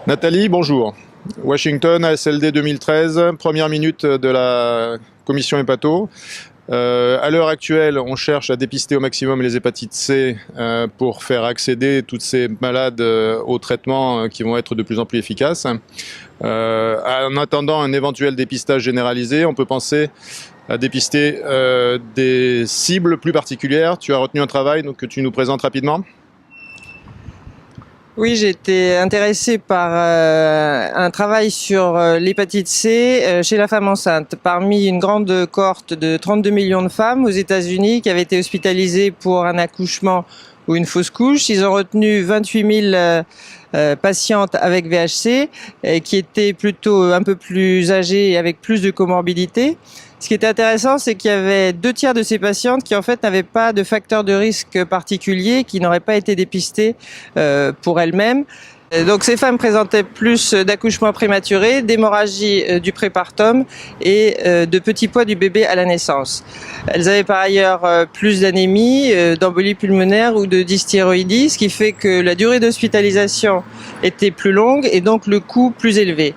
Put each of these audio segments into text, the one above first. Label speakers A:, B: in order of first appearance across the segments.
A: Nathalie, bonjour. Washington, ASLD 2013, première minute de la commission hépato. À l'heure actuelle, on cherche à dépister au maximum les hépatites C pour faire accéder toutes ces malades aux traitements qui vont être de plus en plus efficaces. En attendant un éventuel dépistage généralisé, on peut penser à dépister des cibles plus particulières. Tu as retenu un travail que tu nous présentes rapidement ?
B: Oui, j'ai été intéressée par un travail sur l'hépatite C chez la femme enceinte. Parmi une grande cohorte de 32 millions de femmes aux États-Unis qui avaient été hospitalisées pour un accouchement ou une fausse couche, ils ont retenu 28 000 patientes avec VHC qui étaient plutôt un peu plus âgées et avec plus de comorbidités. Ce qui était intéressant, c'est qu'il y avait 2 tiers de ces patientes qui en fait n'avaient pas de facteur de risque particulier, qui n'auraient pas été dépistées pour elles-mêmes. Donc ces femmes présentaient plus d'accouchements prématurés, d'hémorragie du prépartum et de petits poids du bébé à la naissance. Elles avaient par ailleurs plus d'anémie, d'embolie pulmonaire ou de dysthyroïdie, ce qui fait que la durée d'hospitalisation était plus longue et donc le coût plus élevé.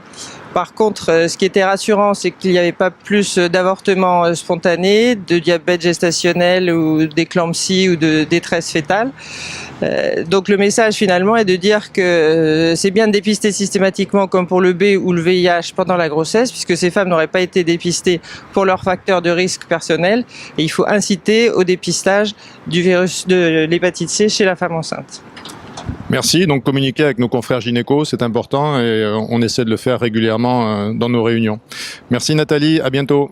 B: Par contre, ce qui était rassurant, c'est qu'il n'y avait pas plus d'avortements spontanés, de diabète gestationnel ou d'éclampsie ou de détresse fœtale. Donc le message finalement est de dire que c'est bien de dépister systématiquement comme pour le B ou le VIH pendant la grossesse, puisque ces femmes n'auraient pas été dépistées pour leurs facteurs de risque personnels. Et il faut inciter au dépistage du virus de l'hépatite C chez la femme enceinte.
A: Merci. Donc communiquer avec nos confrères gynécos, c'est important et on essaie de le faire régulièrement dans nos réunions. Merci Nathalie, à bientôt.